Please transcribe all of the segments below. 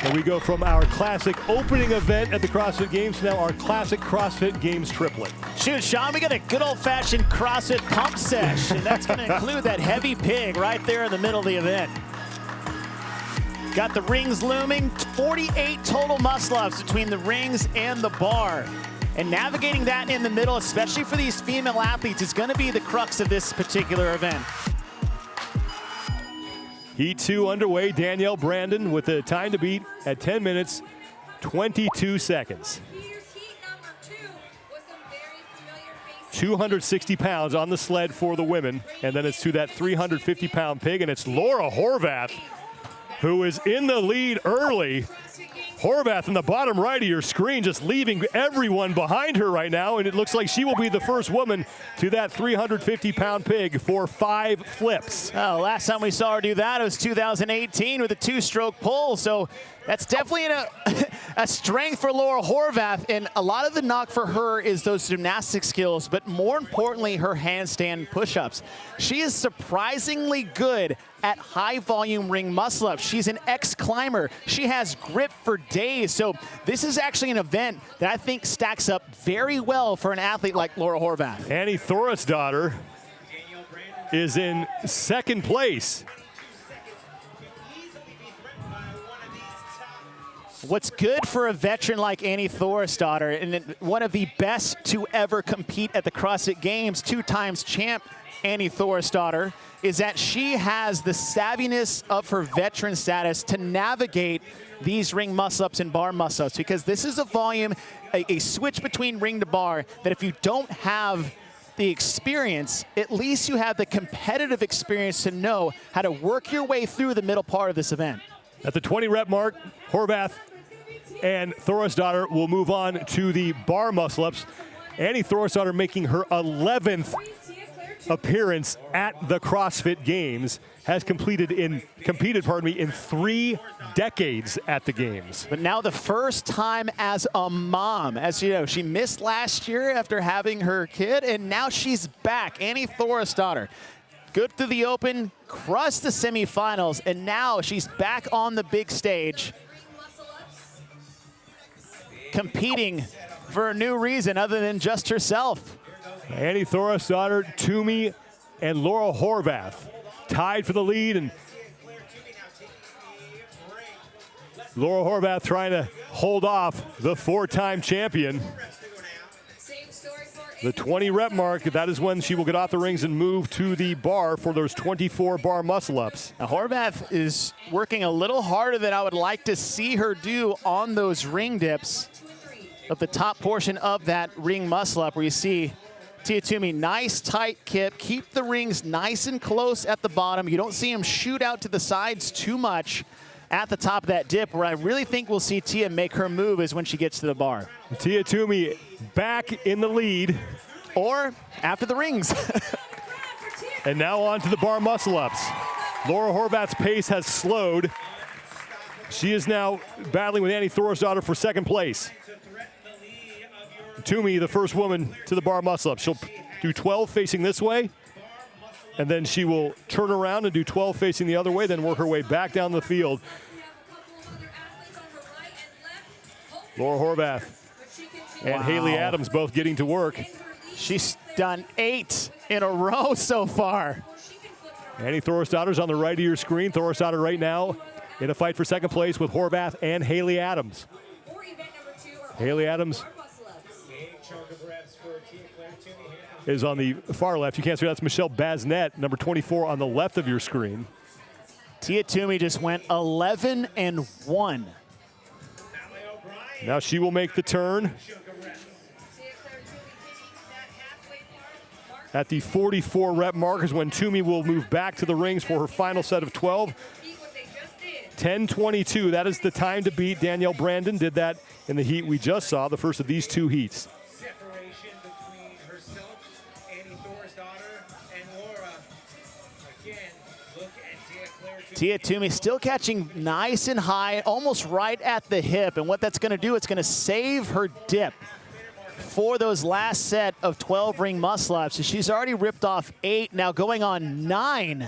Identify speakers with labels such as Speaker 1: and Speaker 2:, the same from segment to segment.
Speaker 1: And we go from our classic opening event at the CrossFit Games to now our classic CrossFit Games triplet.
Speaker 2: Shoot, Sean, we got a good old-fashioned CrossFit pump sesh, and that's going to include that heavy pig right there in the middle of the event. Got the rings looming, 48 total muscle-ups between the rings and the bar. And navigating that in the middle, especially for these female athletes, is going to be the crux of this particular event.
Speaker 1: Heat 2 underway. Danielle Brandon with a time to beat at 10 minutes, 22 seconds. 260 pounds on the sled for the women. And then it's to that 350-pound pig, and it's Laura Horvath, who is in the lead early. Horvath in the bottom right of your screen, just leaving everyone behind her right now, and it looks like she will be the first woman to that 350-pound pig for 5 flips.
Speaker 2: Oh, last time we saw her do that, it was 2018 with a 2-stroke pull, so that's definitely a strength for Laura Horvath, and a lot of the knock for her is those gymnastic skills, but more importantly, her handstand push-ups. She is surprisingly good at high-volume ring muscle-ups. She's an ex-climber. She has grip for days, so this is actually an event that I think stacks up very well for an athlete like Laura Horvath.
Speaker 1: Annie Thorisdottir is in second place.
Speaker 2: What's good for a veteran like Annie Thorisdottir, and one of the best to ever compete at the CrossFit Games, 2-time champ Annie Thorisdottir, is that she has the savviness of her veteran status to navigate these ring muscle-ups and bar muscle-ups, because this is a volume, a switch between ring to bar, that if you don't have the experience, at least you have the competitive experience to know how to work your way through the middle part of this event.
Speaker 1: At the 20-rep mark, Horvath and Thorisdottir will move on to the bar muscle-ups. Annie Thorisdottir making her 11th appearance at the CrossFit Games, has competed in 3 decades at the Games.
Speaker 2: But now the first time as a mom. As you know, she missed last year after having her kid, and now she's back. Annie Thorisdottir, good through the open, crushed the semifinals, and now she's back on the big stage, competing for a new reason other than just herself.
Speaker 1: Annie Thorisdottir, Toomey, and Laura Horvath tied for the lead, and Laura Horvath trying to hold off the 4-time champion. The 20-rep mark, that is when she will get off the rings and move to the bar for those 24 bar muscle-ups.
Speaker 2: Now, Horvath is working a little harder than I would like to see her do on those ring dips of the top portion of that ring muscle-up, where you see Tia Toomey, nice tight kip, keep the rings nice and close at the bottom. You don't see them shoot out to the sides too much at the top of that dip. Where I really think we'll see Tia make her move is when she gets to the bar.
Speaker 1: Tia Toomey back in the lead.
Speaker 2: Or after the rings.
Speaker 1: And now on to the bar muscle-ups. Laura Horvath's pace has slowed. She is now battling with Annie Thorisdottir for second place. Toomey, the first woman to the bar muscle-up. She'll do 12 facing this way, and then she will turn around and do 12 facing the other way, then work her way back down the field. Laura Horvath and Haley Adams both getting to work.
Speaker 2: She's done 8 in a row so far.
Speaker 1: Annie Thorisdottir's on the right of your screen. Thorisdottir right now in a fight for second place with Horvath and Haley Adams. Haley Adams is on the far left. You can't see, that's Michelle Basnet, number 24 on the left of your screen.
Speaker 2: Tia Toomey just went 11-1.
Speaker 1: Now she will make the turn. At the 44 rep mark is when Toomey will move back to the rings for her final set of 12. 10:22, that is the time to beat. Danielle Brandon did that in the heat we just saw, the first of these 2 heats.
Speaker 3: Separation between herself, Annie Thorisdottir, and Laura. Again, look at Tia-Clair Toomey.
Speaker 2: Tia Toomey still catching nice and high, almost right at the hip. And what that's going to do, it's going to save her dip for those last set of 12 ring muscle-ups. So she's already ripped off 8, now going on 9.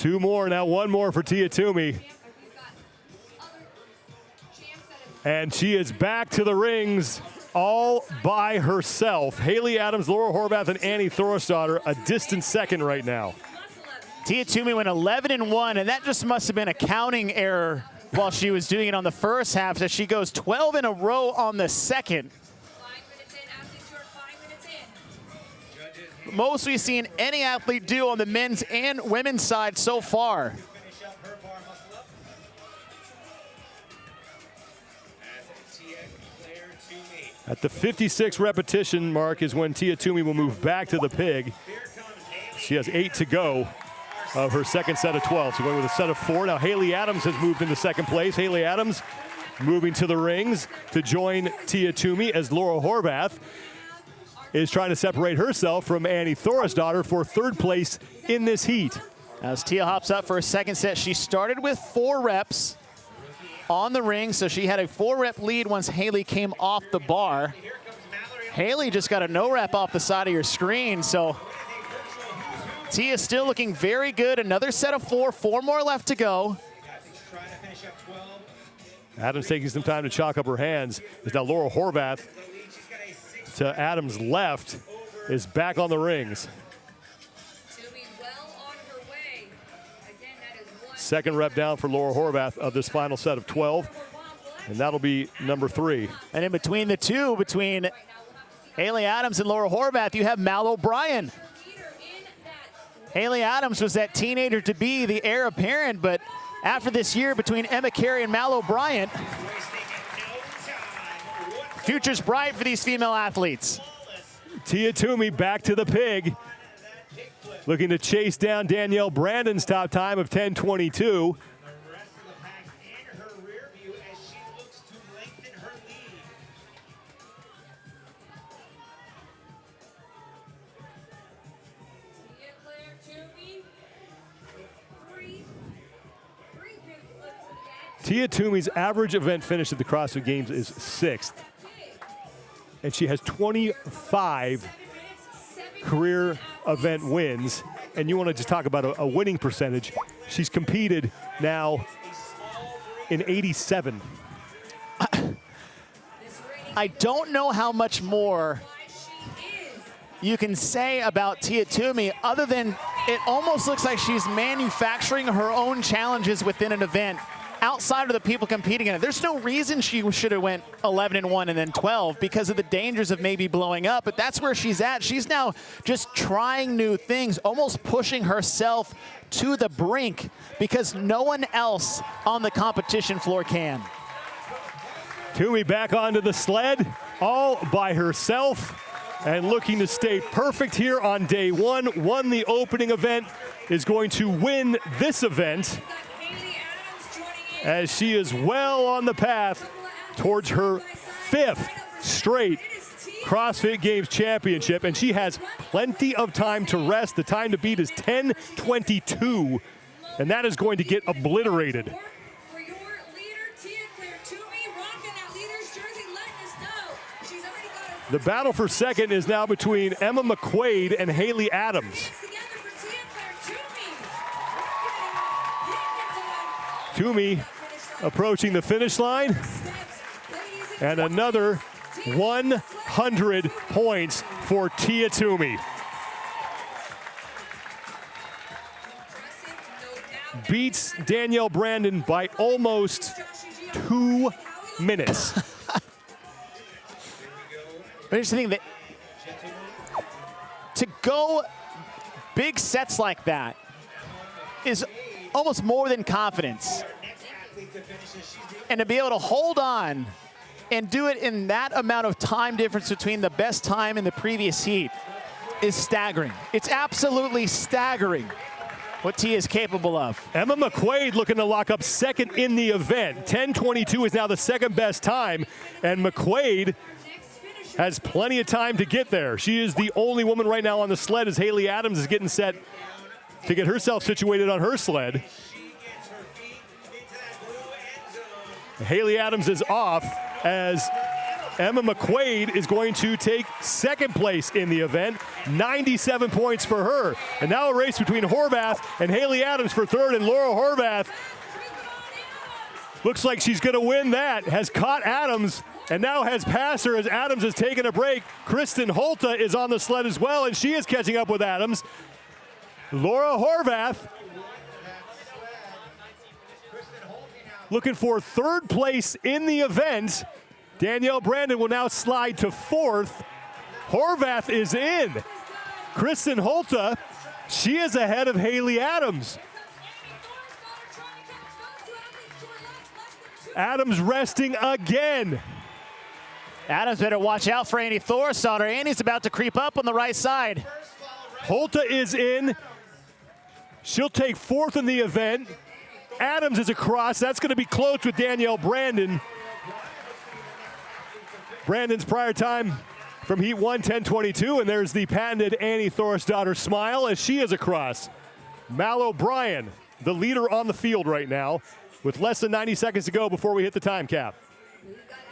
Speaker 1: 2 more, now 1 more for Tia Toomey. And she is back to the rings all by herself. Haley Adams, Laura Horvath, and Annie Thorisdottir a distant second right now.
Speaker 2: Tia Toomey went 11-1, and that just must have been a counting error while she was doing it on the first half, as she goes 12 in a row on the second.
Speaker 4: 5 minutes in, athletes, you're 5 minutes in.
Speaker 2: Most we've seen any athlete do on the men's and women's side so far.
Speaker 3: Finish up her bar muscle up. As Tia-Clair Toomey.
Speaker 1: At the 56 repetition mark is when Tia Toomey will move back to the pig.
Speaker 3: Here comes Haley.
Speaker 1: She has 8 to go of her second set of 12. So going with a set of 4. Now Haley Adams has moved into second place. Haley Adams moving to the rings to join Tia Toomey, as Laura Horvath is trying to separate herself from Annie Thorisdottir for 3rd place in this heat.
Speaker 2: As Tia hops up for a second set, she started with 4 reps on the ring, so she had a 4-rep lead once Haley came off the bar. Haley just got a no rep off the side of your screen, so Tia still looking very good. Another set of 4, 4 more left to go.
Speaker 3: Trying to finish up 12.
Speaker 1: Adams taking some time to chalk up her hands. Is now Laura Horvath to Adams' left is back on the rings.
Speaker 4: Toomey well on her way. Again, that is 1.
Speaker 1: Second rep down for Laura Horvath of this final set of 12, and that'll be number 3.
Speaker 2: And in between the two, between Haley Adams and Laura Horvath, you have Mal O'Brien. Haley Adams was that teenager to be, the heir apparent, but after this year between Emma Carey and Mal O'Brien, future's bright for these female athletes.
Speaker 1: Tia Toomey back to the pig, looking to chase down Danielle Brandon's top time of 10:22.
Speaker 3: The rest of the pack in her rear view as she looks to lengthen her lead.
Speaker 4: Tia-Clair Toomey. 3 big flips of that.
Speaker 1: Tia Toomey's average event finish at the CrossFit Games is 6th, and she has 25 career event wins. And you want to just talk about a winning percentage. She's competed now in 87.
Speaker 2: I don't know how much more you can say about Tia Toomey other than it almost looks like she's manufacturing her own challenges within an event outside of the people competing in it. There's no reason she should have went 11-1 and then 12 because of the dangers of maybe blowing up, but that's where she's at. She's now just trying new things, almost pushing herself to the brink because no one else on the competition floor can.
Speaker 1: Toomey back onto the sled all by herself and looking to stay perfect here on day 1. Won the opening event, is going to win this event, as she is well on the path towards her 5th straight CrossFit Games championship, and she has plenty of time to rest. The time to beat is 10:22, and that is going to get obliterated.
Speaker 4: For your leader, Tia-Clair Toomey, rocking that leader's jersey, letting us know she's already got
Speaker 1: The battle for second is now between Emma McQuaid and Haley Adams.
Speaker 4: together for Tia-Clair Toomey.
Speaker 1: Toomey approaching the finish line, and another 100 points for Tia Toomey. Beats Danielle Brandon by almost 2 minutes.
Speaker 2: But here's the thing, that to go big sets like that is almost more than confidence. And to be able to hold on and do it in that amount of time difference between the best time and the previous heat is staggering. It's absolutely staggering what Tia is capable of.
Speaker 1: Emma McQuaid looking to lock up second in the event. 10:22 is now the second best time, and McQuaid has plenty of time to get there. She is the only woman right now on the sled as Haley Adams is getting set to get herself situated on her sled. Haley Adams is off as Emma McQuaid is going to take second place in the event, 97 points for her. And now a race between Horvath and Haley Adams for third, and Laura Horvath looks like she's going to win that, has caught Adams and now has passed her as Adams has taken a break. Kristin Holte is on the sled as well, and she is catching up with Adams. Laura Horvath looking for third place in the event. Danielle Brandon will now slide to fourth. Horvath is in. Kristin Holte, she is ahead of Haley Adams. Adams resting again.
Speaker 2: Adams better watch out for Annie Thorison. Annie's about to creep up on the right side.
Speaker 1: Holte is in. She'll take fourth in the event. Adams is across. That's going to be close with Danielle Brandon. Brandon's prior time from Heat 1, 10:22, and there's the patented Annie Thorisdottir smile as she is across. Mal O'Brien, the leader on the field right now, with less than 90 seconds to go before we hit the time cap.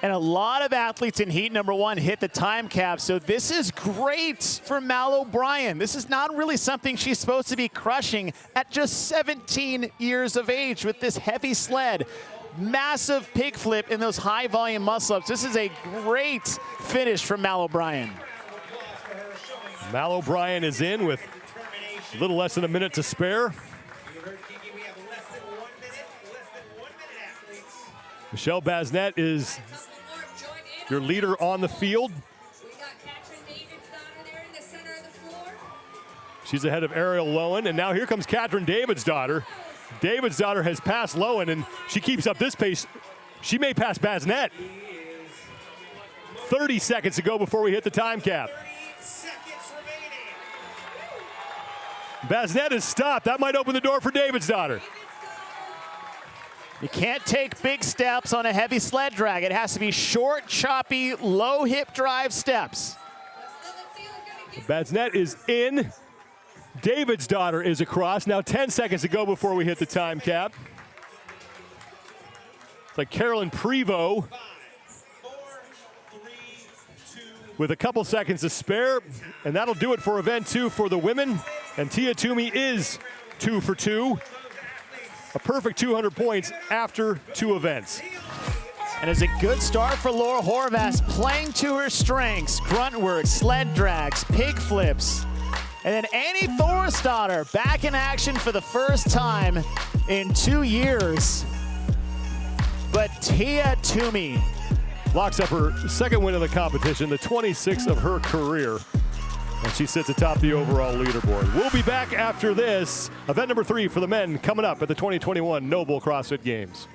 Speaker 2: And a lot of athletes in heat number 1 hit the time cap, so this is great for Mal O'Brien. This is not really something she's supposed to be crushing at just 17 years of age with this heavy sled. Massive pig flip in those high volume muscle ups. This is a great finish from Mal O'Brien.
Speaker 1: Mal O'Brien is in with a little less than a minute to spare. Michelle Basnet is your leader on the field. She's ahead of Ariel Lowen, and now here comes Katrin Davidsdottir. Davidsdottir has passed Lowen, and she keeps up this pace. She may pass Basnet. 30 seconds to go before we hit the time cap. Basnet is stopped. That might open the door for Davidsdottir.
Speaker 2: You can't take big steps on a heavy sled drag. It has to be short, choppy, low hip drive steps.
Speaker 1: Basnet is in. Davidsdottir is across. Now 10 seconds to go before we hit the time cap. It's like Carolyn Prevost with a couple seconds to spare. And that'll do it for event 2 for the women. And Tia Toomey is 2 for 2. A perfect 200 points after 2 events.
Speaker 2: And it's a good start for Laura Horvath, playing to her strengths. Grunt work, sled drags, pig flips. And then Annie Thorisdottir back in action for the first time in 2 years. But Tia Toomey
Speaker 1: locks up her second win of the competition, the 26th of her career. And she sits atop the overall leaderboard. We'll be back after this. Event number 3 for the men coming up at the 2021 NOBULL CrossFit Games.